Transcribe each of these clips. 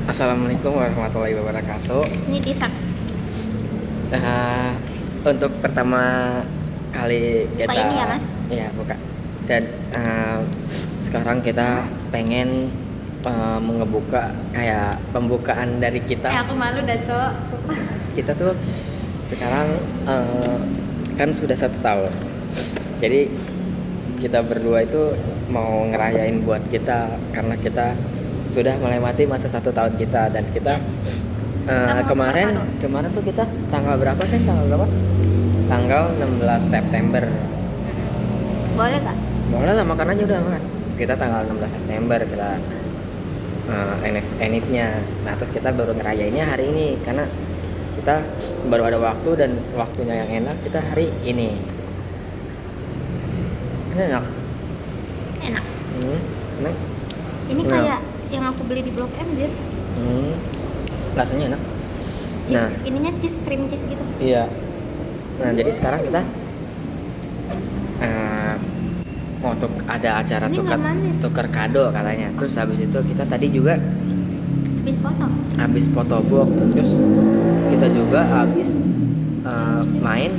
Assalamualaikum warahmatullahi wabarakatuh. Ini Tisak. Eh, untuk pertama kali Buka kita, ini ya, Mas? iya buka. Dan sekarang kita pengen mengebuka kayak pembukaan dari kita. Aku malu dah, Cok. Kita tuh sekarang kan sudah 1 tahun. Jadi kita berdua itu mau ngerayain buat kita karena kita sudah melewati masa 1 tahun kita dan kita kemarin tuh kita tanggal berapa sih? Tanggal berapa? Tanggal 16 September. Boleh gak? Boleh lah, makan aja udah makan. Kita tanggal 16 September kita enif-nya. Nah, terus kita baru ngerayainnya hari ini karena kita baru ada waktu dan waktunya yang enak kita hari ini. Ini enak. Enak. Enak. Ini Nah. kayak yang aku beli di Blok M, Jir. Rasanya enak. Cheese, Nah, ininya cream cheese gitu. iya. Nah, jadi sekarang kita mau ada acara Ini nggak manis. tukar kado katanya. Terus habis itu kita tadi juga Habis foto. fotobook. Terus kita juga habis main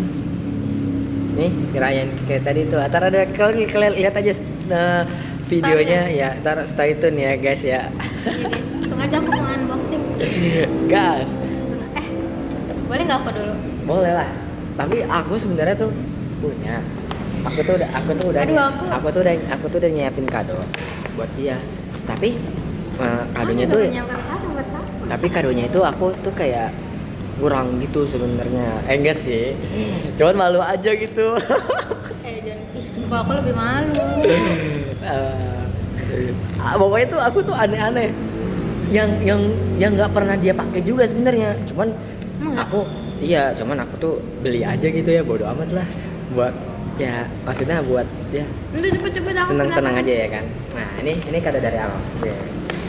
nih ngerayain kayak tadi tuh. Ntar ada kalian lihat aja videonya ya. Ntar stay tune ya guys ya. Iya, guys. Langsung aja aku mau unboxing. Gas. Boleh gak aku dulu? Boleh lah. Tapi aku sebenarnya tuh punya. Aku tuh udah nyiapin kado buat dia. Tapi kadonya tuh tapi kadonya itu aku tuh kayak kurang gitu sebenarnya. Enggak sih. Cuman malu aja gitu. Jangan. Sumpah aku lebih malu. Pokoknya tuh aku tuh aneh-aneh. Yang nggak pernah dia pakai juga sebenarnya. Cuman aku tuh beli aja gitu ya, bodo amat lah. Buat ya maksudnya buat ya Udah cepet-cepet aku. seneng-seneng aja ya kan. Nah, ini kado dari aku. Ya.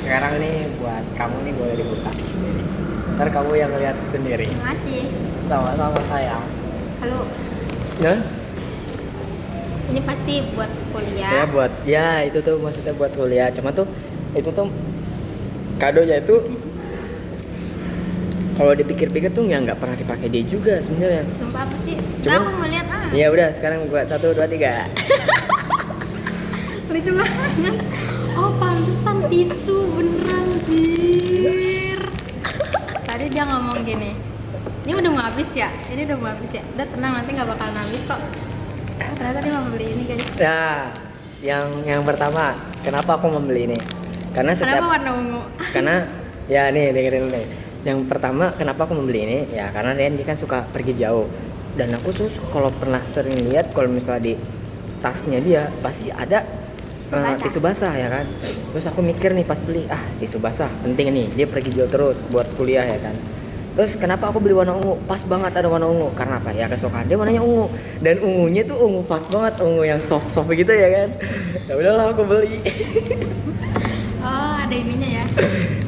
Sekarang nih buat kamu nih boleh dibuka. Ntar kamu yang lihat sendiri. Terima kasih. Sama-sama sayang. Halo. Ya? Ini pasti buat kuliah. Ya buat itu tuh maksudnya buat kuliah. Cuma tuh itu tuh kadonya itu kalau dipikir-pikir tuh nggak pernah dipakai dia juga sebenarnya. Sumpah apa sih? Cuman- Aku mau lihat Ya udah sekarang buat 1, 2, 3. lucu banget. Oh pantesan tisu beneran, Jir. Tadi dia ngomong gini, ini udah mau habis ya? Ini udah mau habis ya? Udah tenang, nanti gak bakalan habis kok. Ternyata dia mau beli ini, guys. Nah, yang pertama, kenapa aku membeli ini? Karena Kenapa warna ungu? karena ya nih dengerin dulu nih. Yang pertama kenapa aku membeli ini? Ya karena dia kan suka pergi jauh. Dan aku tuh kalau pernah sering lihat kalau misalnya di tasnya dia pasti ada tisu basah ya kan. Terus aku mikir nih pas beli, tisu basah penting nih, dia pergi jauh terus buat kuliah ya kan. Terus kenapa aku beli warna ungu? Pas banget ada warna ungu. Karena apa? Ya kesukaan dia warnanya ungu. Dan ungunya tuh ungu pas banget, ungu yang soft gitu ya kan. Ya udahlah aku beli. Oh ada ininya ya.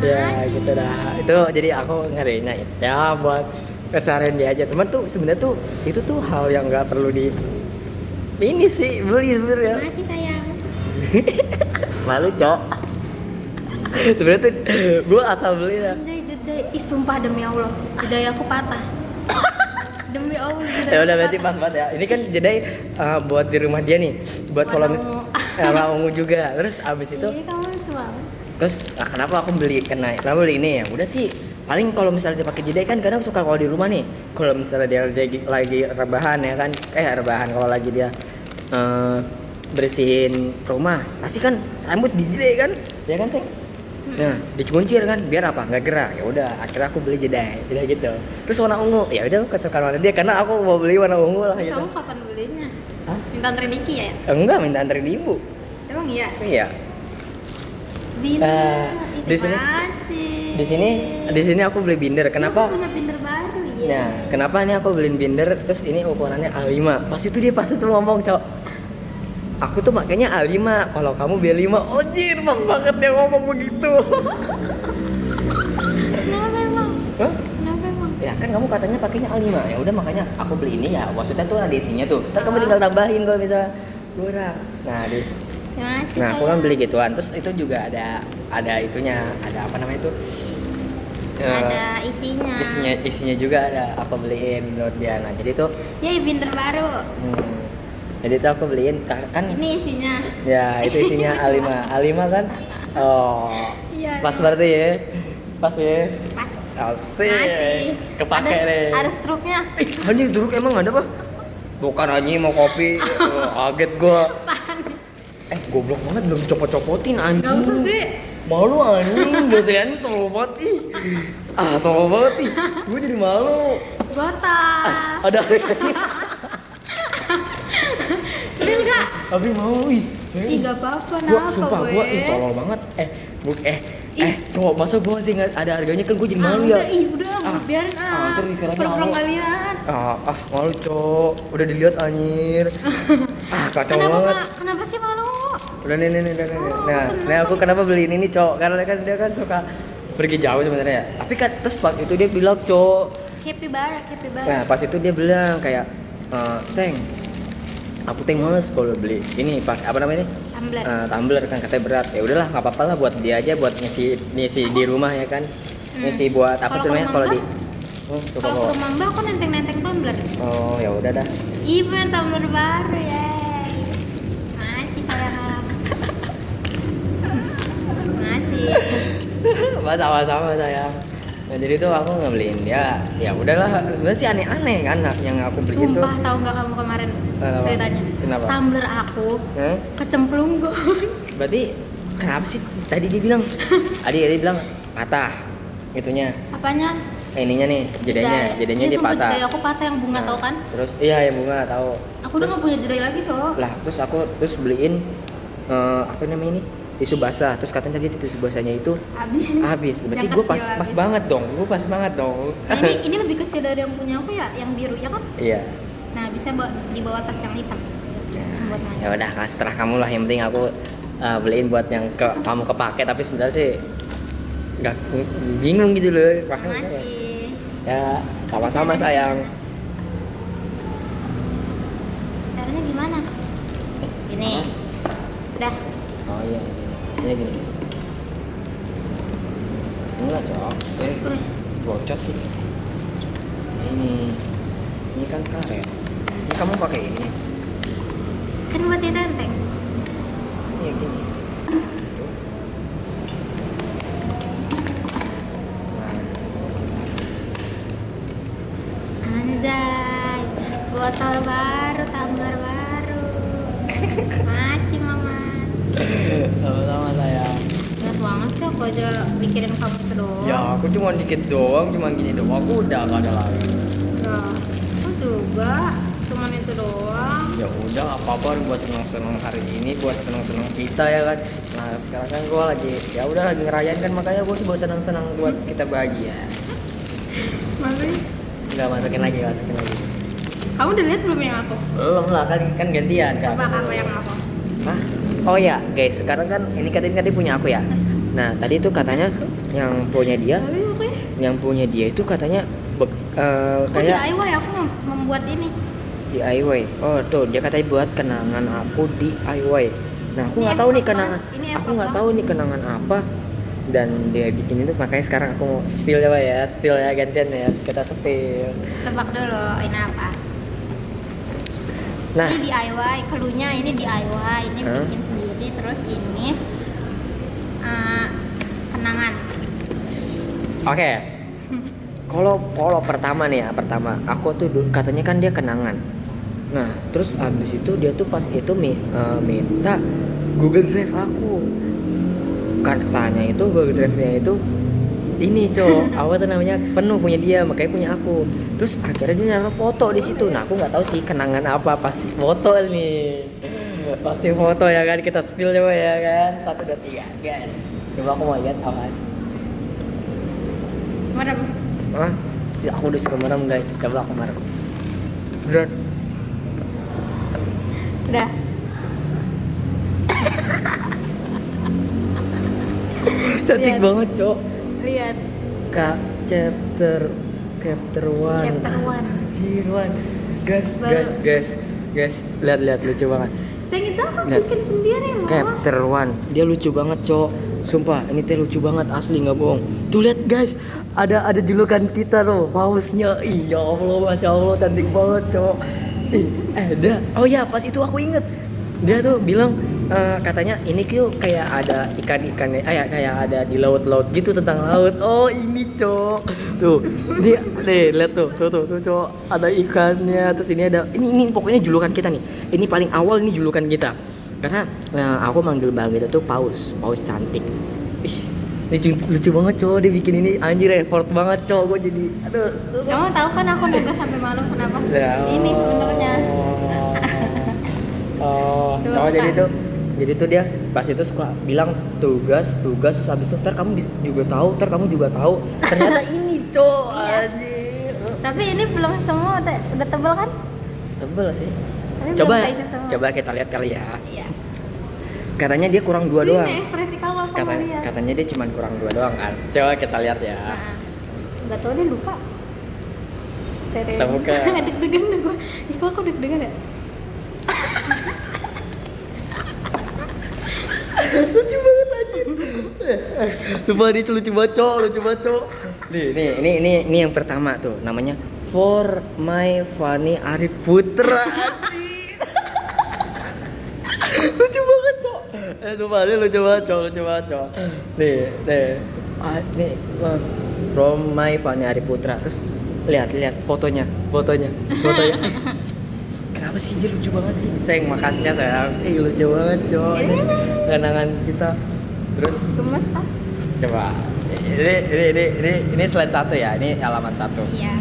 Ya gitu dah. Itu jadi aku ngerinya ya buat keseharian dia aja. Teman tuh sebenarnya tuh itu tuh hal yang nggak perlu di ini sih beli sebenarnya. Mati sayang. Malu cok. Sebenarnya tuh gue asal beli lah. Jedai. Ih sumpah demi Allah, jedai aku patah. Demi Allah. Ya udah berarti pas banget ya. Ini kan jedai buat di rumah dia nih. Buat kalau warna ungu juga. Terus abis itu Iya kamu lucu banget. terus kenapa aku beli kenapa beli ini ya? Udah sih paling kalau misalnya dipakai jedai kan kadang suka kalau di rumah nih. Kalau misalnya dia lagi rebahan ya kan. Rebahan kalau lagi dia bersihin rumah pasti kan rambut di jedai kan ya kan Teng? Nah dicuncir kan biar apa nggak gerak. Ya udah akhirnya aku beli jedai gitu. Terus warna ungu ya udah kesukaan warna dia karena aku mau beli warna ungu lah gitu. Kamu kapan belinya? Hah? Minta anterin Niki ya? Enggak, minta anterin ibu. Emang iya? Iya. Binder. Di sini aku beli binder. Kenapa? Aku punya binder baru ya. Nah, kenapa nih aku beliin binder terus ini ukurannya A5. Pas itu ngomong, Cok. Aku tuh makanya A5, kalau kamu B5. Ojir, pas banget dia ngomong begitu. Kenapa emang? Hah? Kenapa emang? Ya kan kamu katanya pakainya A5. Ya udah makanya aku beli ini ya. Maksudnya tuh ada isinya tuh. Ntar kamu tinggal tambahin kalau misalnya kurang. Nah, aku kan beli gituan. Terus itu juga ada itunya, ada apa namanya itu? Ada isinya. isinya juga ada aku beliin menurut dia. Nah jadi tuh Yay, binder baru. jadi tuh aku beliin kan Ini isinya. ya itu isinya A5 kan. Oh Iya. pas berarti ya, pas ya. Pas. Asik, Masih. kepake ada, deh. Ada struknya. Anjing duruk emang ada apa? Bukan anjing mau kopi. Kaget gua. Goblok banget belum copot-copotin anjing. Gak usah sih. Malu anjing, jodohan tolol banget ih. Tolol banget ih. Gue jadi malu. Botak. Ada harganya. Serius gak? Tapi mau ih. Ih gak apa-apa, Gua kenapa sumpah gua tolol banget. Kok masa gua masih nggak ada harganya kan gua jadi malu ya. Udah, biarin ntar dikira-kira pura-pura malu. nggak lihat. Malu cok. Udah dilihat anjir. Kacau banget. Kenapa sih malu? Udah nih. Nah aku kenapa beli ini cok? Karena kan dia kan suka pergi jauh sebenarnya. Tapi kan terus pas itu dia bilang cok. Happy banget. Nah pas itu dia bilang kayak, Seng, aku teh males kalau beli ini pak apa namanya? Tumbler. Tumbler kan katanya berat. Ya udahlah nggak apa-apa lah buat dia aja buat ngisi di rumah ya kan. Ngisi buat apa tuh namanya kalau di suka Kalau bawa. ke Mamba aku nenteng tumbler. Oh ya udah dah. Event tumbler baru ya. Masih sayang. Masih. Sama-sama sayang. Nah jadi tuh aku ngebeliin dia. Ya udahlah sebenarnya sih aneh-aneh kan yang aku beli itu. Sumpah tahu nggak kamu kemarin Kenapa? ceritanya? Kenapa? Tumbler aku Hah? kecemplung gon. Berarti kenapa sih tadi dia bilang? Tadi bilang patah itunya. Apanya? Ininya nih, jedanya dia sumpah patah. jedai aku patah yang bunga tau kan? Terus iya yang bunga tahu. Aku udah nggak punya jedai lagi cowok. Lah, terus aku beliin apa namanya ini? Tisu basah. Terus katanya tadi tisu basahnya itu habis. Berarti Yang gue kecil pas habis. banget dong. Nah, ini lebih kecil dari yang punya aku ya, yang biru ya kan? Iya. Nah bisa dibawa tas yang hitam. Buat main. Ya udah, setelah kamu lah yang penting aku beliin buat yang kamu kepake tapi sebenarnya sih nggak bingung gitu loh. Masih. Ya, sama-sama sayang. Caranya gimana? Gini. Udah. Oh iya. Ini gini. Enggak, Cok. Wih. Bocor sih. Ini kan karet. Ini kamu pakai ini. Kan buat ditenteng. Iya gini. Anjay. Botol baru, tumbler baru. Masih mamas. Sama-sama sayang. Berat banget sih aku aja mikirin kamu terus. Ya, aku cuma dikit doang, cuma gini doang. Aku udah gak ada lagi. Nah, aku juga cuman itu doang. Ya udah nggak apa-apa buat senang-senang hari ini, buat senang-senang kita ya kan. Nah sekarang kan gue lagi ya udah lagi ngerayain kan, makanya gue buat senang-senang buat kita bahagia. Makanya Nggak masukin lagi. kamu udah lihat belum yang aku? Belum lah kan gantian kan. Apa yang aku? Hah? Oh ya guys, sekarang kan ini katanya tadi punya aku ya. Nah tadi itu katanya yang punya dia, itu katanya Aku kayak DIY aku membuat ini. DIY. Oh tuh dia katanya buat kenangan aku DIY. Nah aku nggak tahu nih kenangan. Aku nggak tahu nih kenangan apa. Dan dia bikin itu, makanya sekarang aku mau spill ya, gantian ya, kita spill. Tebak dulu ini apa? Nah, Ini DIY, keluarnya ini DIY, ini bikin sendiri, terus ini kenangan. oke. Kalau pertama nih ya, aku tuh katanya kan dia kenangan. Nah, terus abis itu dia tuh pas itu minta Google Drive aku. Katanya itu Google Drive-nya itu ini apa tuh namanya penuh punya dia, makanya punya aku. Terus akhirnya dia naruh foto di situ. Nah, aku nggak tahu sih kenangan apa, pasti foto nih. Pasti foto ya kan, kita spill coba ya kan. 1 2 3, guys. Coba aku mau lihat apa. Merem. Hah? Aku udah suka merem guys, coba aku merem. Beneran. Udah. Cantik Lihat. banget, Cok. Lihat. Kak chapter 1. Chapter 1. Anjir, Wan. Guys, Baru. lihat lucu banget. Yang itu aku Lihat. bikin sendiri loh. Chapter 1. Dia lucu banget, Cok. Sumpah ini teh lucu banget asli nggak bohong. Tuh lihat guys, ada julukan kita tuh, pausnya. Iya Allah, masya Allah cantik banget cowok. Dah. Oh ya pas itu aku inget, dia tuh bilang katanya ini kyo kayak ada ikan-ikannya, kayak ada di laut-laut gitu tentang laut. Oh ini cowok tuh, dia nih lihat tuh cowok ada ikannya, terus ini ada ini pokoknya julukan kita nih. Ini paling awal ini julukan kita. Karena aku manggil Bang itu tuh paus cantik. Ih, ini lucu banget cowok dia bikin ini, anjir effort banget cowok gue jadi aduh. Kamu tahu kan aku nugas sampai malam kenapa? Ya, Ini sebenarnya. Oh, Tuh, oh kan. jadi tuh dia pas itu suka bilang tugas terus habis itu ntar kamu juga tahu ternyata ini cowok Iya. anjir. Tapi ini belum semua udah tebel kan? Tebel sih. Tapi Coba belum keisi semua. coba kita lihat kali ya. Iya. Katanya dia kurang 2 Sini doang. ekspresi kamu aku mau lihat. Katanya dia cuma kurang 2 doang kan. Coba kita lihat ya. Nah, nggak tahu deh lupa. Kita buka. Deg-degan deh gue. Ih kok aku deg-degan ya? Lucu banget anjir. Sumpah ini lucu banget cowok. Nih, yang pertama tuh namanya For My Funny Arif Putra. Anjir. Lucu banget cowok. Sumpah ini lucu banget cowok. Nih. From My Funny Arif Putra. Terus lihat fotonya. Kenapa sih dia lucu banget sih? Sayang, makasih ya sayang. Lucu banget cowok. Ini kenangan kita. Terus Gemes ah. coba ini slide 1 ya. Ini halaman 1. Iya.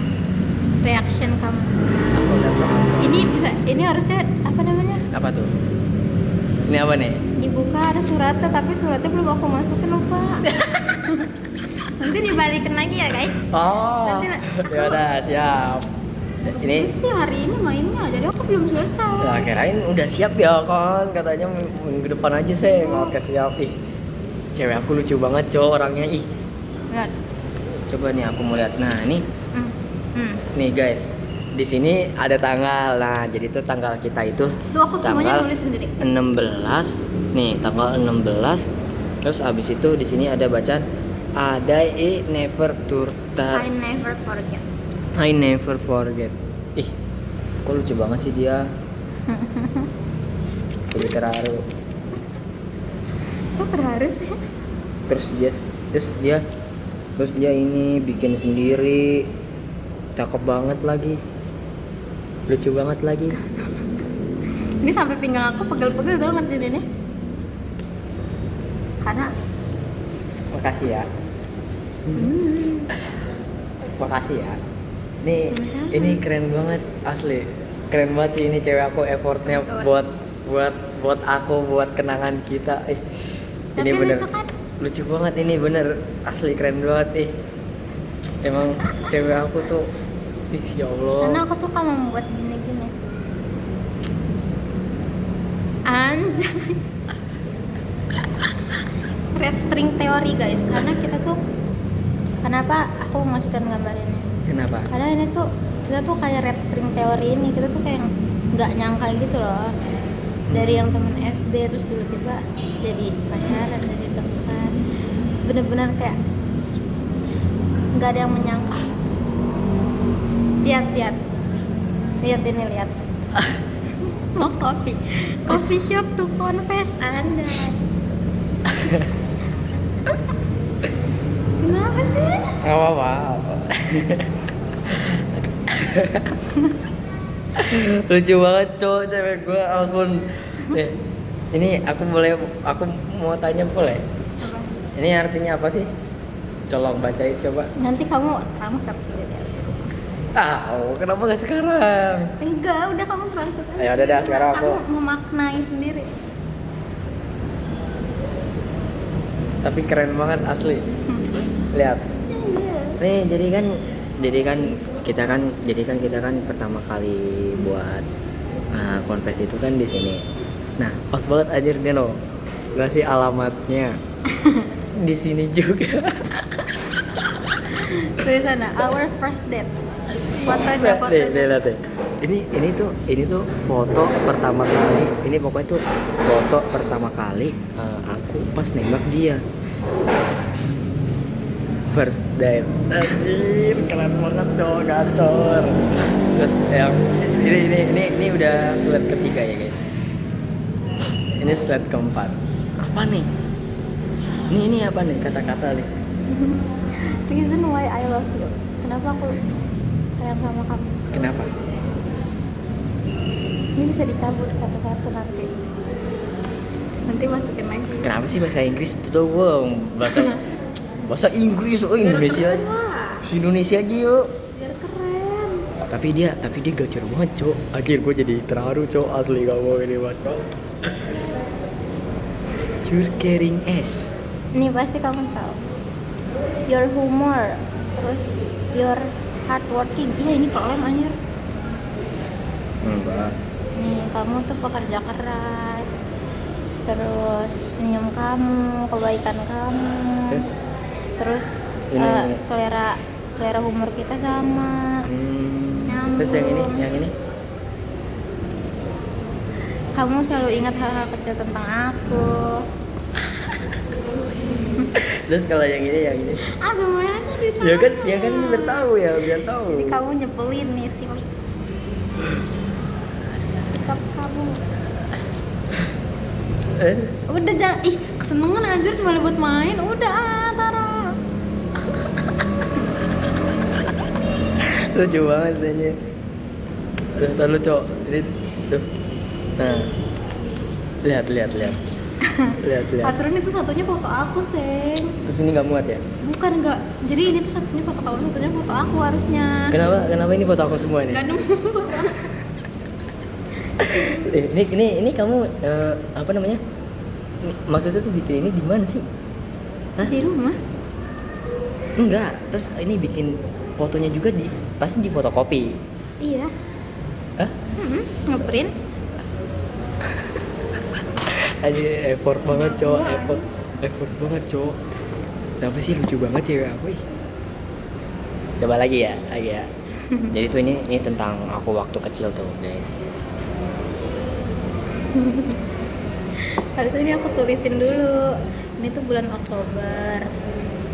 Reaction kamu. Aku lihat banget. Ini harusnya apa namanya? Apa tuh? Ini apa nih? Dibuka ada suratnya tapi suratnya belum aku masukin lupa. Nanti dibalikin lagi ya guys. Oh. Ya udah, siap. Ini Terus sih hari ini mainnya jadi aku belum selesai. lah kirain udah siap ya kan, katanya minggu depan aja saya. Oke siap. Ih, cewek aku lucu banget cowok orangnya. Ih, Lihat. coba nih aku mau lihat. Nah ini nih guys, di sini ada tanggal. Nah jadi itu tanggal kita itu Tuh aku semuanya tanggal nulis sendiri. 16. Nih tanggal 16. Terus abis itu di sini ada bacaan ada never turta. I never forget. I never forget. Ih, kok lucu banget sih dia. Jadi terharu. Kok terharu sih? Terus dia ini bikin sendiri. Cakep banget lagi. Lucu banget lagi. Ini sampai pinggang aku pegel-pegel tau ngerjain ini. Karena Makasih ya. Makasih ya. Ini keren banget asli. Keren banget sih ini cewek aku, effortnya buat aku, buat kenangan kita. Ini tapi bener lucu kan? lucu banget, ini bener asli keren banget. Emang cewek aku tuh ya Allah. Karena aku suka membuat gini-gini. Anjay. Red string teori guys, karena kita tuh kenapa aku masukkan gambar ini? Kenapa? Karena ini tuh kita tuh kayak red string teori ini, kita tuh kayak nggak nyangka gitu loh. Dari yang temen SD terus tiba-tiba jadi pacaran, jadi dekat. Bener-bener kayak nggak ada yang menyangka. Lihat ini lihat. Mau coffee shop tuh confess Anda. Kenapa sih? Gak apa-apa. Lucu banget cowok cewek gue, ampun. Nih, ini aku mau tanya boleh? Apa? Ini artinya apa sih? Colong bacain coba. Nanti kamu sendiri ya. Kenapa gak sekarang? Enggak, udah kamu translate aja. Ya udah dah, sekarang aku memaknai sendiri. tapi keren banget asli. Lihat. Nih, jadi kan kita kan pertama kali buat konves itu kan di sini. Nah, pas banget anjir dia loh. Ngasih alamatnya. Di sini juga. Di sana, our first date. Fotonya. Lihat deh. Ini tuh foto pertama kali. Ini pokoknya tuh foto pertama kali aku pas nembak dia. First date. Anjir, keren banget cowok gacor. Terus yang ini udah slide ketiga ya guys. Ini slide keempat. Apa nih? Ini apa nih kata-kata nih? Reason why I love you. Kenapa aku sayang sama kamu? Kenapa? Ini bisa dicabut satu-satu nanti. Nanti masukin lagi. Kenapa sih bahasa Inggris itu tuh bahasa Inggris Biar Indonesia. keren lah. Indonesia aja yuk. Biar keren. Tapi dia gacor banget cok. Akhir gue jadi terharu cok, asli kamu ini banget cok. You're carrying ass. Ini pasti kamu tahu. Your humor, terus your hardworking. Iya ini klaim anjir. Enggak. Nih kamu tuh pekerja keras. Terus senyum kamu, kebaikan kamu. Terus Ini. selera humor kita sama. Nyambung. Terus yang ini Kamu selalu ingat hal-hal kecil tentang aku. terus kalau yang ini Semuanya ditanya. ya kan ini biar tahu. Jadi kamu nyebelin nih silly. Sikap kamu. Udah jangan kesenengan anjir kembali buat main. Udah taruh. Lucu banget ini. Tuh lu cok. Ini tuh. Nah. Lihat. Aturan itu satunya foto aku, Seng. Terus ini nggak muat ya? Bukan enggak. Jadi ini tuh satunya foto kamu, satunya foto aku harusnya. Kenapa ini foto aku semua nih? Gak nemu. Ini kamu apa namanya? Maksudnya tuh bikin ini di mana sih? Hah? Di rumah. Enggak. Terus ini bikin fotonya juga pasti di fotokopi. Iya. Hah? Ngeprint. Aja effort banget cowok, effort banget cowok. Kenapa sih lucu banget cewek aku? Coba lagi ya. Jadi tuh ini tentang aku waktu kecil tuh guys. Harusnya ini aku tulisin dulu. Ini tuh bulan Oktober,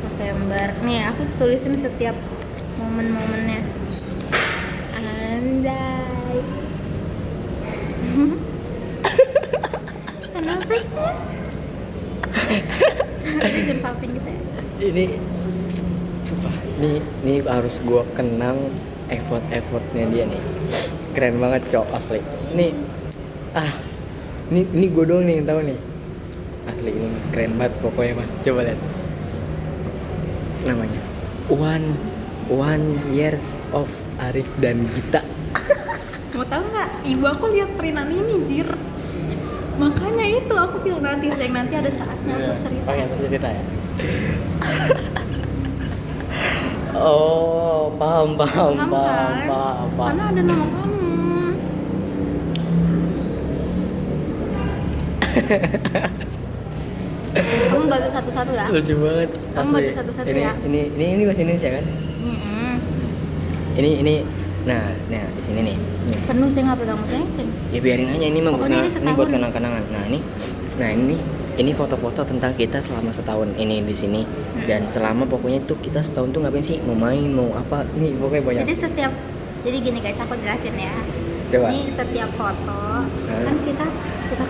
November. Nih aku tulisin setiap momen-momennya. Anjay. Kenapa sih? Nanti jam samping kita ya. Ini sumpah, ini harus gua kenang effortnya dia nih. Keren banget cowok asli. Ini gue doang nih yang tahu nih. Asli ini keren banget pokoknya mah. Coba lihat. Namanya One Years of Arif dan Gita. Mau tahu nggak? Ibu aku lihat perintan ini, jir. Makanya itu aku bilang nanti ada saatnya aku cerita. Oke, cerita ya. Oh, paham. Karena ada nama kamu. Kamu baca satu-satu ya. Lucu banget. Kamu baca satu-satu ya. Ini bahasa Indonesia kan? Ini nah di sini nih. Penuh sih HP kamu sih. Ya biarin aja ini mah Pokoknya ini buat kenang-kenangan. Nah ini foto-foto tentang kita selama setahun ini di sini. Dan selama pokoknya tuh kita setahun tuh ngapain sih? Mau main, mau apa? Nih pokoknya banyak. Jadi gini guys, aku jelasin ya. Coba. Ini setiap foto kan kita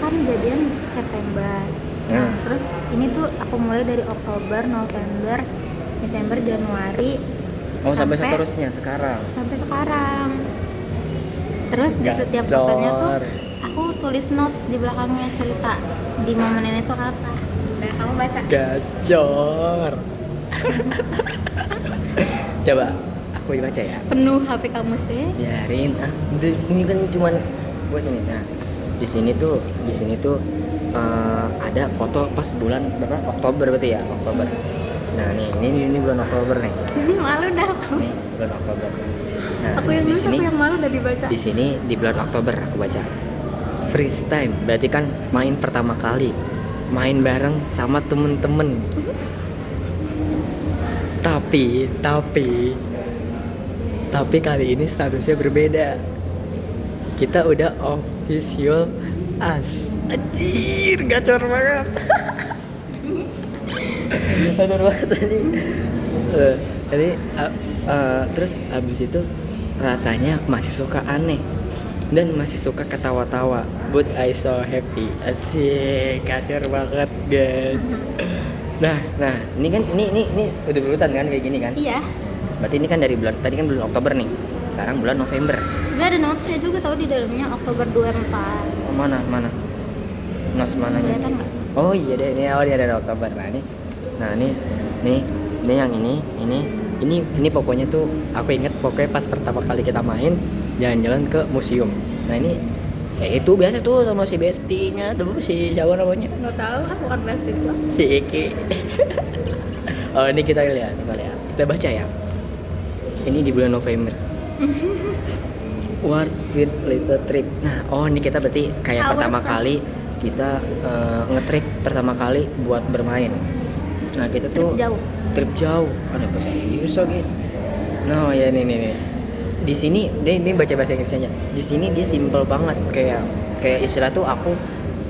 kan jadian September. Nah, terus ini tuh aku mulai dari Oktober, November, Desember, Januari. Oh, sampai seterusnya sekarang. Sampai sekarang. Terus di setiap fotonya tuh aku tulis notes di belakangnya cerita di momen ini tuh apa. Dan kamu baca. Gacor. Coba aku dibaca ya. Penuh HP kamu sih. Biarin ini kan cuman buat ini. Nah, di sini tuh ada foto pas bulan berapa? Oktober berarti ya, Oktober. Nah, ini bulan Oktober nih. Malu dah kamu. Nih, bulan Oktober. Nah, Aku yang nulis, aku yang malu udah dibaca. Di sini di bulan Oktober aku baca. Freeze time, berarti kan main pertama kali. Main bareng sama temen-temen. Tapi kali ini statusnya berbeda. Kita udah official as. Anjir, gacor banget. Kotor banget tadi. Jadi terus abis itu rasanya masih suka aneh dan masih suka ketawa-tawa. But I so happy. Asik, kacau banget guys. Nah, ini kan ini udah berurutan kan kayak gini kan? Iya. Berarti ini kan dari bulan tadi kan bulan Oktober nih. Sekarang bulan November. Sebenarnya ada notesnya juga tahu di dalamnya Oktober 24. Oh, mana? Notes mananya? Kelihatan nggak? Oh iya deh, ini ada Oktober. Nah ini yang ini pokoknya tuh aku inget pokoknya pas pertama kali kita main jalan-jalan ke museum. Nah ini ya itu biasa tuh sama si bestinya tuh si siapa namanya? Nggak tahu, aku bukan plastik tuh. Si Iki. Oh ini kita lihat, kita baca ya. Ini di bulan November. Wars First Little Trip. Nah, ini kita berarti kayak Our pertama first. kali kita nge-trip pertama kali buat bermain. Nah, kita tuh trip jauh. Ada bahasa Inggris lagi. Nah, ya nih. Di sini ini baca bahasa Inggrisnya. Di sini dia simple banget kayak istilah tuh aku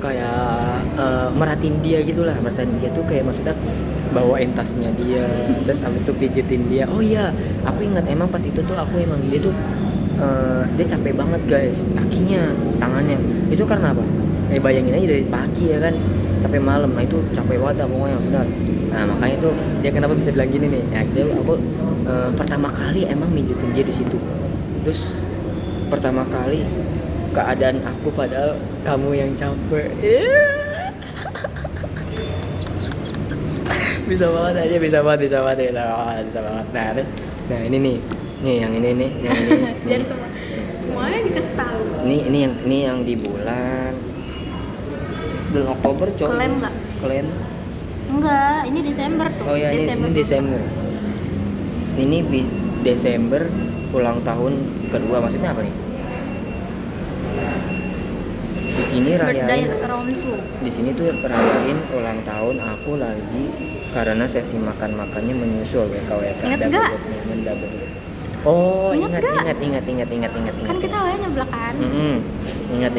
kayak merhatiin dia gitulah. Merhatiin dia tuh kayak maksudnya bawain tasnya dia, terus abis itu pijitin dia. Oh iya, aku ingat emang pas itu tuh aku emang dia tuh dia capek banget guys, kakinya, tangannya. Itu karena apa? Bayangin aja dari pagi ya kan sampai malam. Nah itu capek banget pokoknya benar. Nah makanya tuh dia kenapa bisa bilang gini nih. Ya aku pertama kali emang mijitin dia di situ. Terus pertama kali keadaan aku padahal kamu yang capek. bisa banget. Nah ini yang ini Jadi semuanya dikasih tahu. ini yang di bulan Oktober coy. Klaim nggak? Klaim. Enggak, ini Desember tuh. Oh ya ini Desember. Ini Desember ulang tahun kedua, maksudnya apa nih? Di sini rayain. Di sini tuh rayain ulang tahun aku lagi karena sesi makannya menyusul WKWK. Ingat nggak? Oh, Ingat ingat. Kan kita awalnya belakan. Ingat.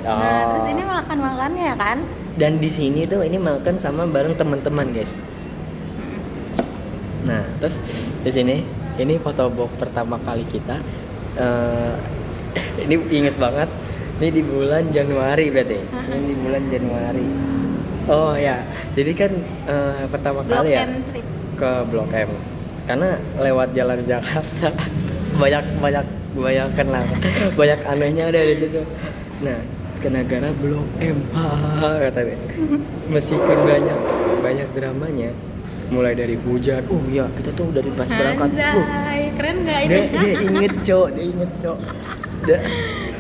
Nah, terus ini makannya ya kan? Dan di sini tuh ini makan sama bareng teman-teman, guys. Nah, terus di sini ini foto box pertama kali kita. Ini inget banget. Ini di bulan Januari berarti. Ini di bulan Januari. Oh ya, jadi kan pertama Blok kali ya M trip. ke Blok M. Karena lewat jalan Jakarta banyak kenal, banyak anehnya ada di situ. Nah, ke negara Blok M, katanya. Meskipun banyak dramanya, mulai dari hujan. Oh iya, kita tuh dari pas berangkat. Keren nggak ini? Dia inget cok.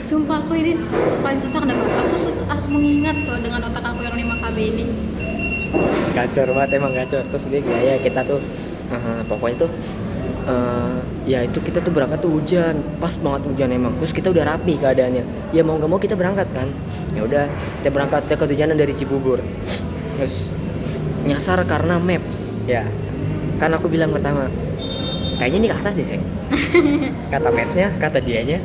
Sumpah aku ini paling susah dan aku harus mengingat dengan otak aku yang 5 KB ini. Gacor banget emang gacor. Terus dia gaya kita tuh pokoknya tuh ya itu kita tuh berangkat tuh hujan, pas banget hujan emang. Terus kita udah rapi keadaannya. Ya mau nggak mau kita berangkat kan. Ya udah kita berangkat ke kehujanan dari Cibubur. Terus nyasar karena maps. Ya kan aku bilang pertama kayaknya ini ke atas deh, Seng. Kata mapsnya, kata dianya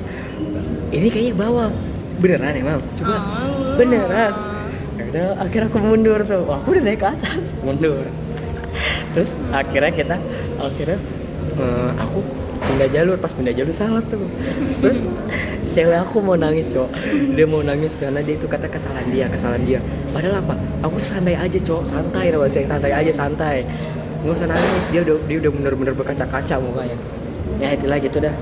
ini kayaknya ke bawah. Beneran emang? Coba. Beneran. Ya udah akhirnya aku mundur tuh. Wah, aku udah naik ke atas. Mundur. Terus akhirnya aku pindah jalur. Pas pindah jalur salah tuh. Terus cewek aku mau nangis, cowok. Dia mau nangis karena dia itu kata kesalahan dia. Padahal apa? Aku santai aja, cowok. Santai lah, bahasa santai aja, santai. Nggak usah nangis. Dia udah bener-bener berkaca-kaca mukanya. Ya itulah gitu dah.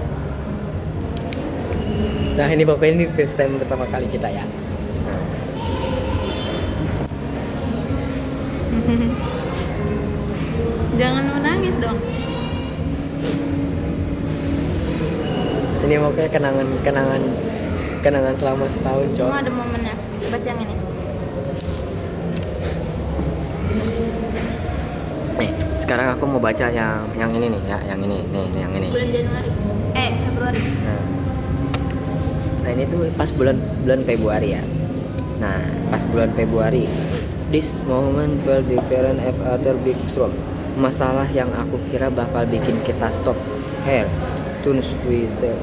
Nah ini pokoknya ini first time pertama kali kita ya. Jangan menangis dong. Ini pokoknya kenangan selama setahun, cowok. Semua ada momennya. Baca yang ini. Nih, sekarang aku mau baca yang ini nih ya, yang ini. Bulan Januari. Februari. Nah, ini tuh pas bulan Februari ya. Nah, pas bulan Februari. This moment felt different after big storm. Masalah yang aku kira bakal bikin kita stop. Here, tunes we stay.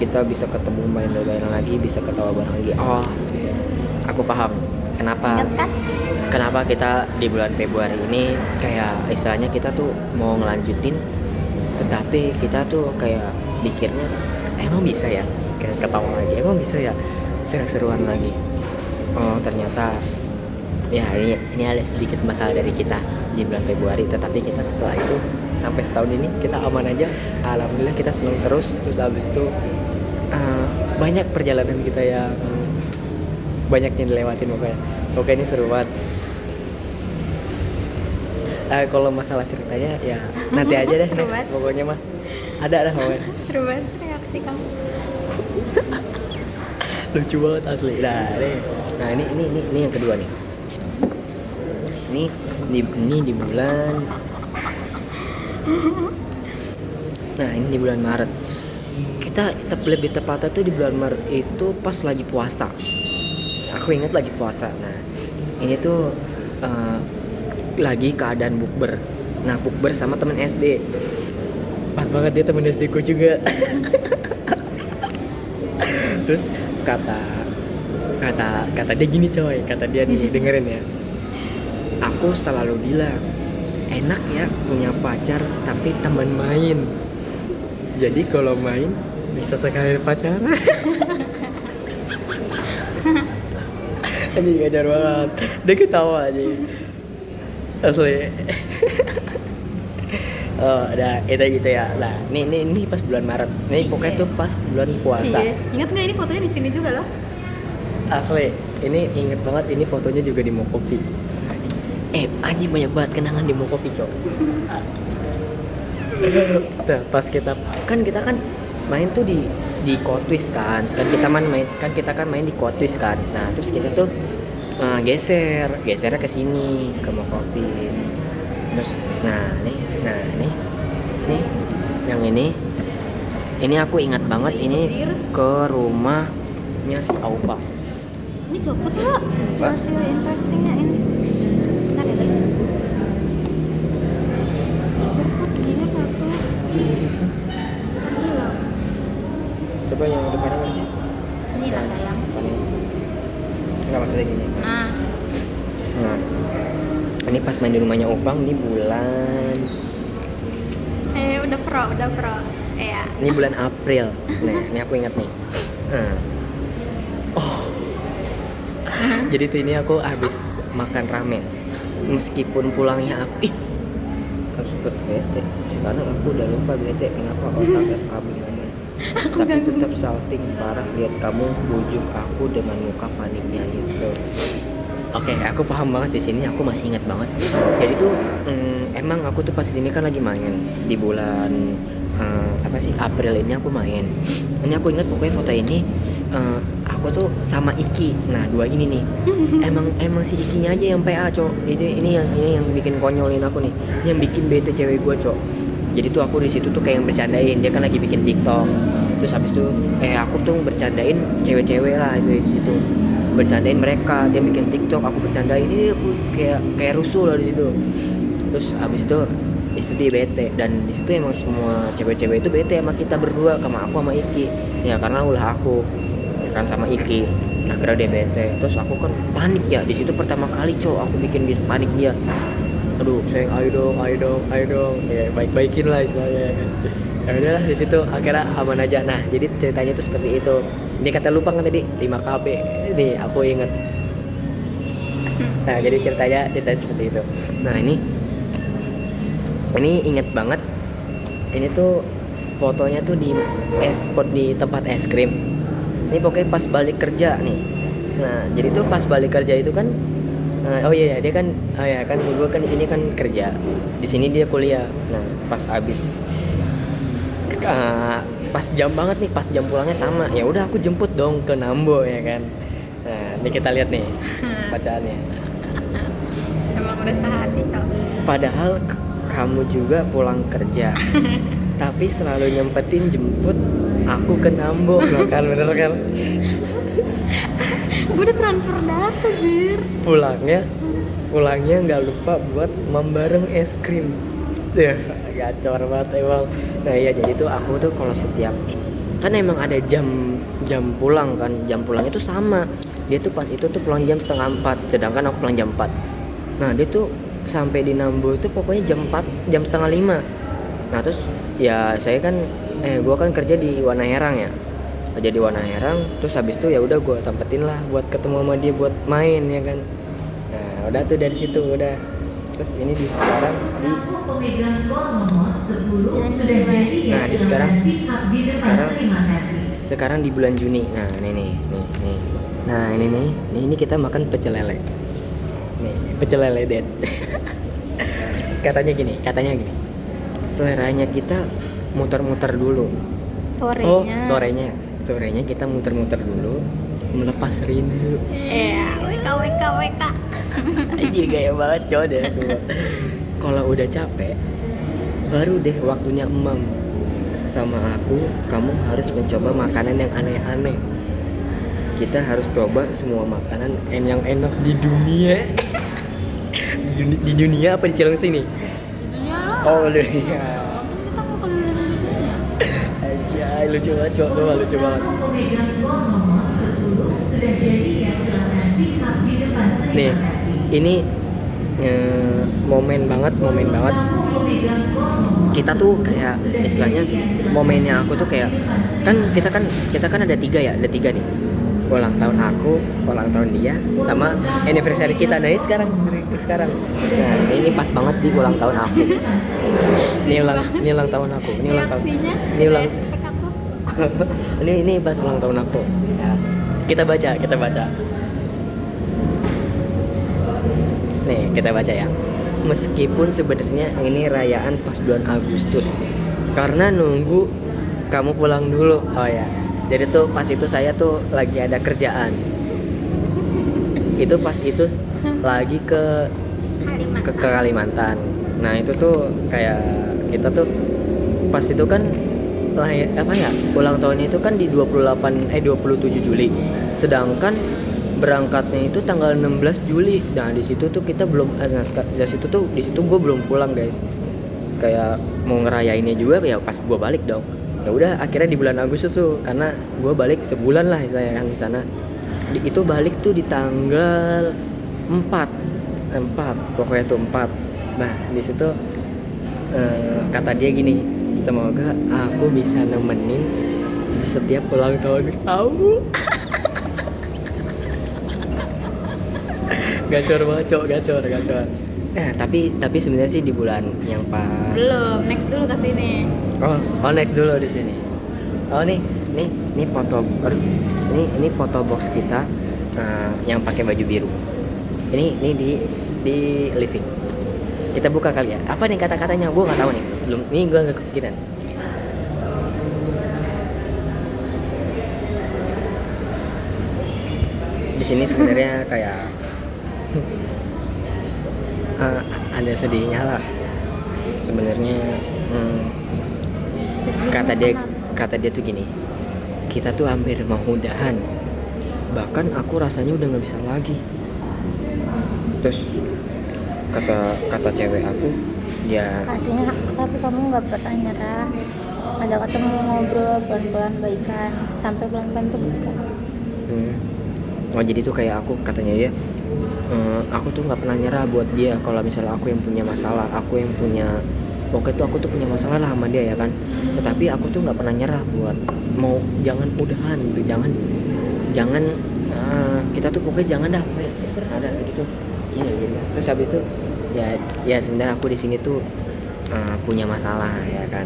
Kita bisa ketemu main lagi, bisa ketawa bareng lagi. Oh, aku paham. kenapa Ingat kan? kenapa kita di bulan Februari ini kayak istilahnya kita tuh mau ngelanjutin, tetapi kita tuh kayak pikirnya emang bisa ya, kayak ketawa lagi, emang bisa ya seru-seruan lagi. Oh ternyata ya ini ada sedikit masalah dari kita di bulan Februari, tetapi kita setelah itu sampai setahun ini kita aman aja, alhamdulillah kita senang terus. Terus abis itu banyak perjalanan kita yang banyak yang dilewatin pokoknya ini seru banget. Kalau masalah ceritanya ya nanti aja deh Seru next, banget. pokoknya mah ada pokoknya. Seru banget reaksi kamu. Lucu banget asli. Nah ini yang kedua nih. Ini di bulan. Nah ini di bulan Maret. Kita lebih tepatnya tuh di bulan Maret itu pas lagi puasa. Aku ingat lagi puasa. Nah ini tuh lagi keadaan bukber. Nah bukber sama temen SD. Pas banget dia temen SD ku juga. Terus kata dia gini coy, kata dia nih dengerin ya. Aku selalu bilang enak ya punya pacar tapi teman main. Jadi kalau main bisa sekalian pacaran. Anjing ngajar banget. Dia ketawa aja. Asli. Oh, udah itu gitu ya. Nah, ini pas bulan Maret. Nih pokoknya tuh pas bulan puasa. Ingat nggak ini fotonya di sini juga loh? Asli, ini inget banget, ini fotonya juga di Mokopi. Anjing banyak banget kenangan di Mokopi, cok. Nah, pas kita kan main tuh di Kotwis kan kita main di Kotwis kan. Nah, terus kita tuh gesernya ke sini ke Mokopi. Terus nih yang ini aku ingat banget, ini ke rumahnya si Aupa. Ini copot loh. Apa? Versi interestingnya ini. Bentar ya guys. Copot ini satu. Ini loh. Coba yang depannya mana sih? Ini lah sayang. Enggak maksudnya gini. Nah, Ini pas main di rumahnya Opang di bulan udah pro. Iya. Ini bulan April. Nah, ini aku ingat nih. Jadi tuh ini aku habis makan ramen. Meskipun pulangnya aku harus ikut bete. Sekarang aku udah lupa bete kenapa otak SKB ngomong. Tapi tetap salting parah lihat kamu bujuk aku dengan muka paniknya gitu. Oke, aku paham banget di sini. Aku masih ingat banget. Jadi tuh emang aku tuh pas di sini kan lagi main di bulan April ini aku main. Ini aku ingat pokoknya foto ini aku tuh sama Iki. Nah, dua ini nih. Emang si Ikinya aja yang PA, Cok. Ini yang bikin konyolin aku nih. Yang bikin bete cewek gua, Cok. Jadi tuh aku di situ tuh kayak bercandain. Dia kan lagi bikin TikTok. Terus habis itu aku tuh bercandain cewek-cewek lah itu di situ. Bercandain mereka, dia bikin TikTok, aku bercandain. Ini aku kayak rusuh lah di situ. Terus habis itu dia bete, dan di situ emang semua cewek-cewek itu bete sama kita berdua, sama aku sama Iki. Ya karena ulah aku ya kan sama Iki. Akhirnya dia bete. Terus aku kan panik ya. Di situ pertama kali, Cok, aku bikin dia panik dia. Aduh, sayang ayo dong. Ya baik-baikin lah istilahnya. Ya udahlah di situ akhirnya aman aja. Nah, jadi ceritanya tuh seperti itu. Ini kata lupa kan tadi 5KB. Nih, aku inget. Nah, jadi ceritanya seperti itu. Nah, ini inget banget. Ini tuh fotonya tuh di tempat es krim. Ini pokoknya pas balik kerja nih. Nah, jadi tuh pas balik kerja itu kan dia kan gue kan di sini kan kerja. Di sini dia kuliah. Nah, pas abis pas jam banget nih, pas jam pulangnya sama. Ya udah aku jemput dong ke Nambo ya kan. Nah, ini kita lihat nih bacaannya. Emang udah sehati, Cok. Padahal kamu juga pulang kerja. Tapi selalu nyempetin jemput aku ke Nambo. Kan bener kan? Gue udah transfer data, Zir. Pulangnya nggak lupa buat membareng es krim. Ya, gacor banget emang. Nah iya, jadi tuh aku tuh kalau setiap kan emang ada jam pulang kan, jam pulang itu sama. Dia tuh pas itu tuh pulang jam setengah 4, sedangkan aku pulang jam 4. Nah dia tuh sampai di Nambo itu pokoknya jam 4, jam setengah 5. Nah terus ya saya kan gue kan kerja di Wana Herang ya, kerja di Wana Herang. Terus habis itu ya udah gue sempetin lah buat ketemu sama dia buat main ya kan. Nah udah tuh dari situ udah. Terus ini di sekarang di nah di sekarang di bulan Juni. Nah nih. Nah ini kita makan pecel lele. Nih pecel lele Dad. katanya gini seleranya kita muter-muter dulu. Sorenya kita muter-muter dulu melepas rindu. WK. Aja gaya banget coy deh semua. Kalau udah capek baru deh waktunya emam sama aku. Kamu harus mencoba makanan yang aneh-aneh. Kita harus coba semua makanan yang enak di dunia. di dunia apa di Cilengsi nih? Di dunia lah. Oh dunia. Kita mau keliling dunia. Aja lucu banget coba lucu banget. Nih ini momen banget kita tuh kayak istilahnya momennya aku tuh kayak kan kita kan ada tiga nih, ulang tahun aku, ulang tahun dia, sama anniversary kita. Nah ini sekarang nah ini pas banget di ulang tahun aku. Ini ulang tahun aku. Ini pas ulang tahun aku ya. Kita baca nih, kita baca ya. Meskipun sebenarnya ini rayaan pas bulan Agustus karena nunggu kamu pulang dulu. Oh ya, jadi tuh pas itu saya tuh lagi ada kerjaan. Itu pas itu lagi ke Kalimantan. Nah itu tuh kayak kita tuh pas itu kan ulang tahunnya itu kan di 27 Juli. Sedangkan berangkatnya itu tanggal 16 Juli. Nah di situ tuh kita belum di situ gue belum pulang guys. Kayak mau ngerayainnya juga ya pas gue balik dong. Ya udah akhirnya di bulan Agustus tuh karena gue balik sebulan lah saya kan di sana. Itu balik tuh di tanggal 4 pokoknya tuh 4. Nah di situ kata dia gini, semoga aku bisa nemenin di setiap ulang tahun kamu. Gacor banget cok, gacor. Tapi sebenarnya sih di bulan yang pas. Belum, next dulu ke sini. Oh next dulu di sini. Oh nih foto. Ini foto box kita yang pakai baju biru. Ini di living. Kita buka kali ya. Apa nih kata-katanya? Gue nggak tahu nih. Belum. Ini gue nggak kepikiran. Di sini sebenarnya kayak ada sedihnya lah sebenarnya. Kata dia tuh gini, kita tuh hampir mau udahan, bahkan aku rasanya udah nggak bisa lagi. Terus kata cewek aku ya Artinya tapi kamu nggak pernah nyerah, ada ketemu ngobrol pelan-pelan baikan sampai pelan-pelan tuh baikan. Oh jadi tuh kayak aku katanya dia, aku tuh nggak pernah nyerah buat dia. Kalau misalnya aku yang punya masalah, aku yang punya aku tuh punya masalah lah sama dia ya kan. Tetapi aku tuh nggak pernah nyerah buat mau jangan udahan gitu, jangan kita tuh pokoknya jangan dah ada gitu. Iya gitu. Terus habis itu ya sebenarnya aku di sini tuh punya masalah ya kan.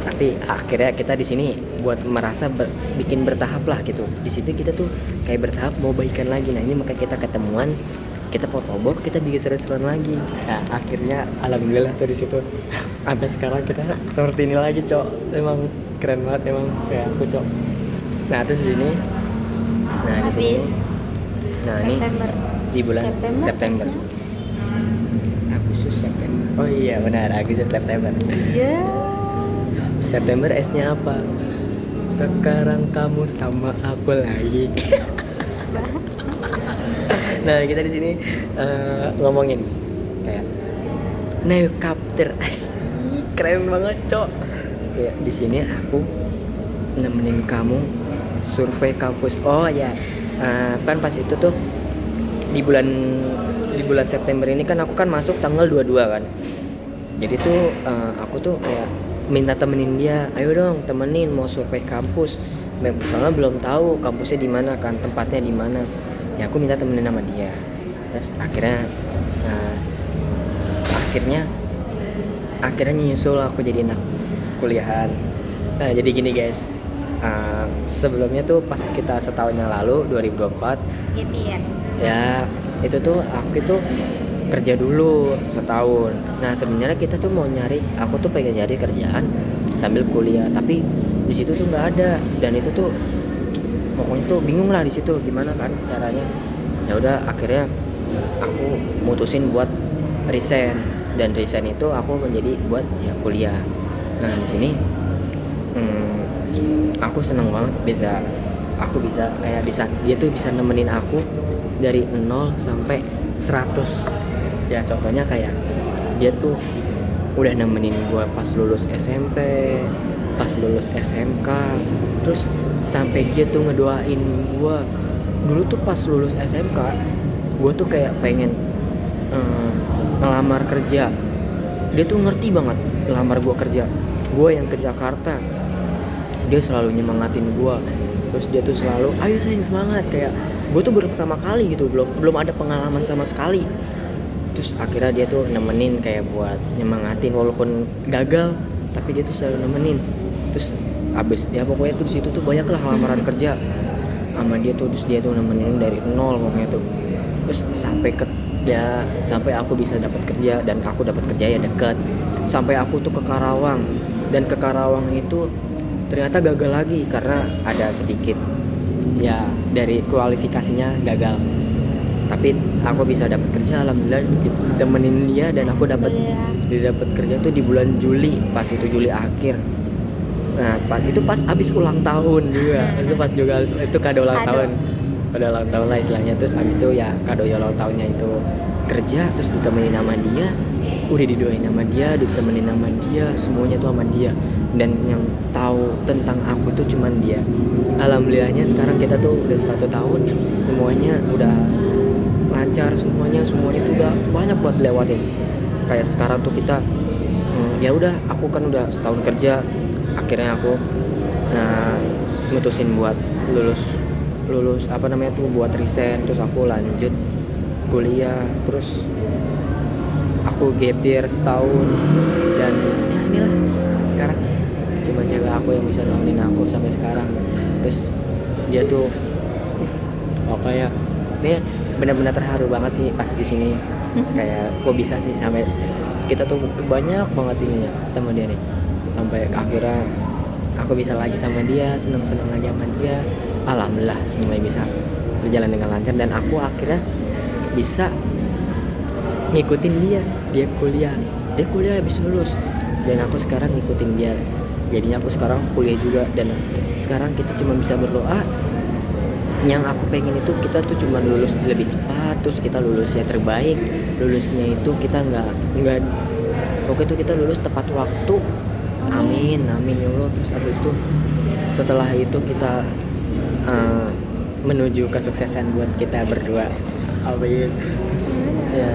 Tapi akhirnya kita di sini buat merasa bikin bertahap lah gitu. Di situ kita tuh kayak bertahap mau baikan lagi. Nah ini makanya kita ketemuan, kita fotobox, kita bikin seru-seruan lagi. Nah akhirnya alhamdulillah tuh di situ. Sampai sekarang kita seperti ini lagi cok. Emang keren banget emang kayak aku cok. Nah terus di sini, nah di sini, nah ini di bulan September. Agustus September. Oh iya benar, Agustus September. Ya. September S-nya apa? Sekarang kamu sama aku lagi. Nah kita di sini ngomongin kayak new chapter. Keren banget cok. Ya di sini aku nemenin kamu survei kampus. Oh ya kan pas itu tuh di bulan September ini kan aku kan masuk tanggal 22 kan. Jadi tuh aku tuh kayak minta temenin dia, ayo dong temenin mau survei kampus. Soalnya belum tahu kampusnya di mana kan, tempatnya di mana. Ya aku minta temenin sama dia. Terus akhirnya nyusul aku jadi anak kuliahan. Nah jadi gini guys, sebelumnya tuh pas kita setahun yang lalu 2024 Gitu ya. ya itu tuh aku tuh kerja dulu setahun. Nah sebenarnya kita tuh aku tuh pengen nyari kerjaan sambil kuliah, tapi di situ tuh nggak ada, dan itu tuh pokoknya tuh bingung lah di situ gimana kan caranya. Ya udah akhirnya aku mutusin buat resign, dan resign itu aku menjadi buat ya kuliah. Nah di sini aku seneng banget aku bisa kayak dia tuh bisa nemenin aku dari 0 sampai 100. Ya contohnya kayak dia tuh udah nemenin gue pas lulus SMP, pas lulus SMK, terus sampai dia tuh ngedoain gue. Dulu tuh pas lulus SMK gue tuh kayak pengen ngelamar kerja, dia tuh ngerti banget ngelamar gue kerja. Gue yang ke Jakarta, dia selalu nyemangatin gue. Terus dia tuh selalu ayo sayang semangat, kayak gue tuh baru pertama kali gitu, belum ada pengalaman sama sekali. Terus akhirnya dia tuh nemenin kayak buat nyemangatin walaupun gagal, tapi dia tuh selalu nemenin. Terus abis ya pokoknya tuh di situ tuh banyak lah lamaran kerja sama dia tuh. Terus dia tuh nemenin dari 0 pokoknya tuh. Terus sampai aku bisa dapat kerja, dan aku dapat kerja ya dekat. Sampai aku tuh ke Karawang, dan ke Karawang itu ternyata gagal lagi karena ada sedikit ya dari kualifikasinya gagal. Tapi aku bisa dapat kerja alhamdulillah, ditemenin dia, dan aku dapat kerja tuh di bulan Juli, pas itu Juli akhir. Nah itu pas abis ulang tahun juga, itu pas juga itu kado ulang tahun lah istilahnya. Terus abis itu ya kado ulang tahunnya itu kerja, terus ditemenin sama dia, udah didoain sama dia, ditemenin sama dia, semuanya tuh sama dia. Dan yang tahu tentang aku tuh cuman dia. Alhamdulillahnya sekarang kita tuh udah 1 tahun, semuanya udah lancar, semuanya tuh udah banyak buat lewatin. Kayak sekarang tuh kita ya udah, aku kan udah setahun kerja, akhirnya aku mutusin buat lulus apa namanya tuh buat resign. Terus aku lanjut kuliah, terus aku gap year setahun, dan ya inilah sekarang cuma cewek aku yang bisa nolongin aku sampai sekarang. Terus dia tuh apa ya, dia benar-benar terharu banget sih pas di sini. Kayak kok bisa sih sampai kita tuh banyak banget ininya sama dia nih, sampai akhirnya aku bisa lagi sama dia, seneng-seneng lagi sama dia. Alhamdulillah semuanya bisa berjalan dengan lancar, dan aku akhirnya bisa ngikutin dia kuliah habis lulus, dan aku sekarang ngikutin dia. Jadinya aku sekarang kuliah juga, dan sekarang kita cuma bisa berdoa. Yang aku pengen itu kita tuh cuma lulus lebih cepat, terus kita lulusnya terbaik, lulusnya itu kita nggak pokoknya itu kita lulus tepat waktu. Amin ya Allah. Terus habis itu setelah itu kita menuju kesuksesan buat kita berdua. Amin. Ya,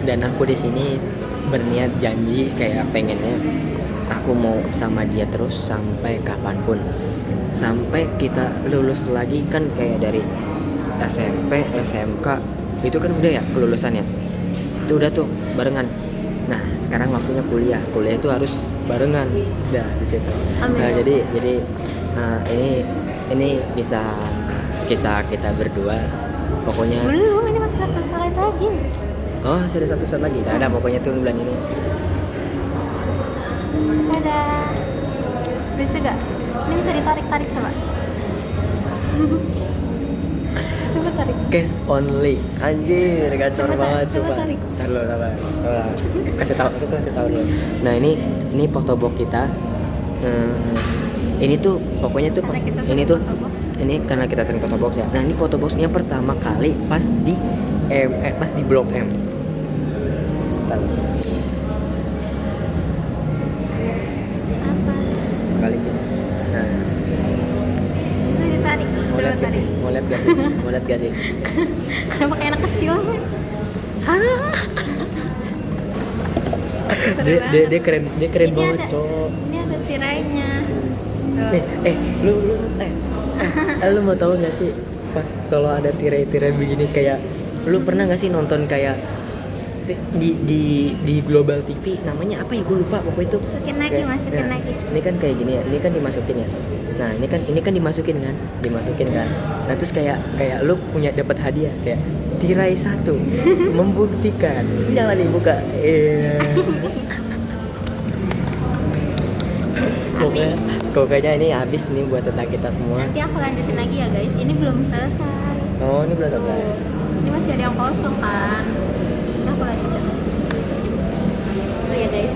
dan aku di sini berniat janji kayak pengennya aku mau sama dia terus sampai kapanpun, sampai kita lulus lagi. Kan kayak dari SMP, SMK itu kan udah ya kelulusannya, itu udah tuh barengan. Nah sekarang waktunya kuliah itu harus barengan dah di situ. Nah jadi ini bisa kisah kita berdua pokoknya. Belum, ini masih 1 slide lagi. Oh sudah 1 slide lagi. Nah pokoknya tuh bulan ini. Dadah. Bisa gak? Ini bisa ditarik-tarik coba. Coba tarik. Cash only. Anjir, gacor banget coba tarik. Sabar. Kasih tahu dulu. Nah, ini photobox kita. Ini tuh pokoknya tuh pas ini tuh photobox. Ini karena kita sering photobox ya. Nah, ini photoboxnya pertama kali pas di Blok M. Tahu. Kali ini. Nah, Bisa ditarik. mau lihat gak sih? gak sih? Kenapa kayak anak kecil sih? Dia keren Ini banget ada- cowok. Ini ada tirainya. Tuh. Lu mau tahu nggak sih pas kalau ada tirai-tirai begini kayak lu pernah nggak sih nonton kayak di Global TV namanya apa ya, gue lupa pokoknya itu. Masukin lagi, Kayak- masukin nah, lagi. ini kan kayak gini ya, ini kan dimasukin ya. Nah ini kan dimasukin kan. Nah terus kayak lu punya dapat hadiah kayak tirai satu membuktikan, jangan dibuka. Pokoknya ini habis nih buat tentang kita semua. Nanti aku lanjutin lagi ya guys. Ini belum selesai. Oh ini belum Tuh. selesai. Ini masih ada yang kosong kan. Nanti aku lanjutin. Tuh ya guys.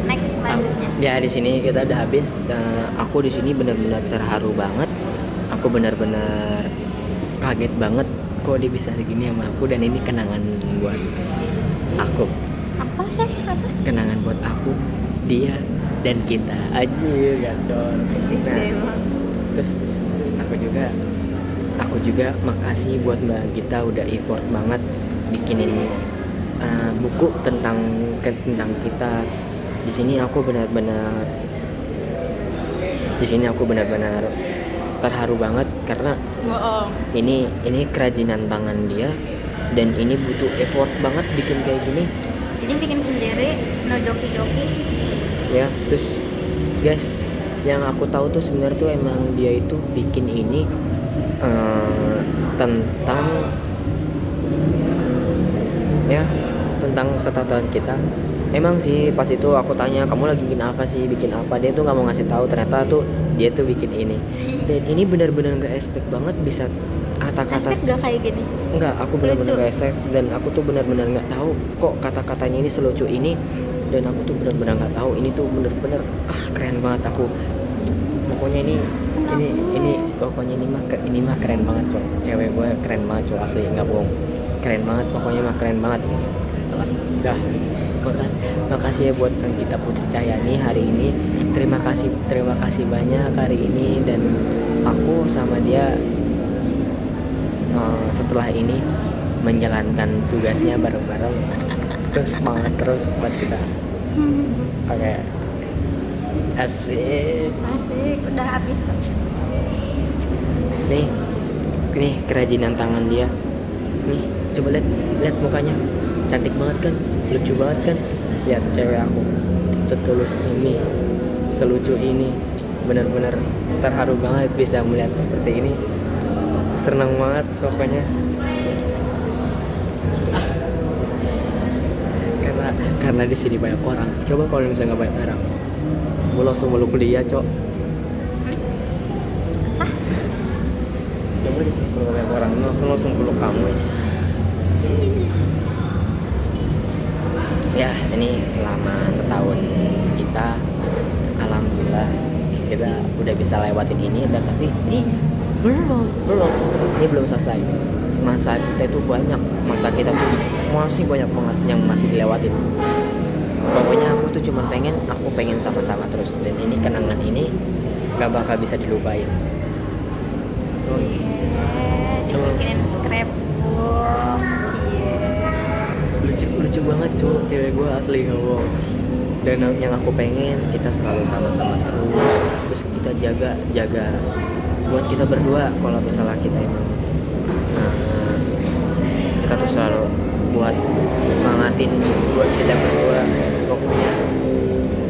Next selanjutnya. Ya di sini kita udah habis. Aku di sini benar-benar terharu banget. Aku benar-benar kaget banget kok dia bisa segini sama aku, dan ini kenangan buat aku. Apa sih? Apa? Kenangan buat aku, dia dan kita. Anjir, gacor. Najis Nah, deh emang. terus aku juga makasih buat Mbak Gita udah effort banget bikinin buku tentang kita. Di sini aku benar-benar terharu banget karena Bohong. ini kerajinan tangan dia, dan ini butuh effort banget bikin kayak gini Ini bikin sendiri, no joki-joki. ya. Terus guys, yang aku tahu tuh sebenarnya tuh emang dia itu bikin ini tentang setahun kita. Emang sih pas itu aku tanya kamu lagi bikin apa sih, dia tuh nggak mau ngasih tahu, ternyata tuh dia tuh bikin ini. Dan ini benar-benar nggak expect banget bisa kata-kata Aspek gak kayak gini. enggak, aku benar-benar Lucu. nggak expect, dan aku tuh benar-benar nggak tahu kok kata-katanya ini selucu ini, dan aku tuh benar-benar nggak tahu ini tuh benar-benar keren banget aku. Pokoknya ini mah keren banget cowok, cewek gue keren banget cowok, asli nggak bohong, keren banget pokoknya mah, keren banget. Dah, makasih ya buat Anggita Putri Cahyani hari ini. Terima kasih banyak hari ini, dan aku sama dia setelah ini menjalankan tugasnya bareng-bareng. Terus semangat terus buat kita. Oke. Asik. Asik, udah habis tuh. Nih kerajinan tangan dia. Nih, coba lihat mukanya. Cantik banget kan? Lucu banget kan? Lihat cewek aku. Setulus ini, selucu ini. Benar-benar terharu banget bisa melihat seperti ini. Senang banget pokoknya. Karena di sini banyak orang. Coba kalau misalnya nggak banyak orang, gue langsung meluk dia, cok. Coba di sini kalau nggak banyak orang, aku langsung peluk kamu. Ya, ini selama setahun kita, alhamdulillah kita udah bisa lewatin ini, dan tapi ini belum selesai. Masa kita itu banyak, masa kita tuh masih banyak banget yang masih dilewatin. Pokoknya aku tuh cuma pengen sama-sama terus, dan ini kenangan ini gak bakal bisa dilupain. Dibikinin scrapbook. Lucu banget cowok, cewek gue asli gak bohong. Dan yang aku pengen kita selalu sama-sama terus kita jaga buat kita berdua. Kalau misalnya kita emang kita tuh selalu buat semangatin buat kita berdua. Pokoknya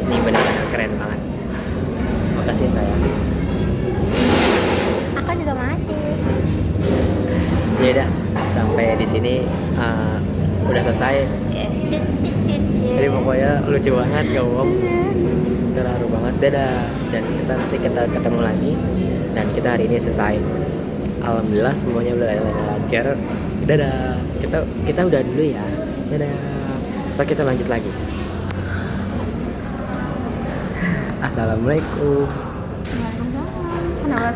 ini benar-benar keren banget. Makasih sayang. Aku juga makasih. Ya udah, sampai di sini udah selesai. Jadi pokoknya lucu banget, gak bohong. Terharu banget. Dadah. Dan kita ketemu lagi. Dan kita hari ini selesai. Alhamdulillah semuanya udah lancar. Dadah. Kita udah dulu ya. Dadah. Ntar kita lanjut lagi. Assalamualaikum. Kenapa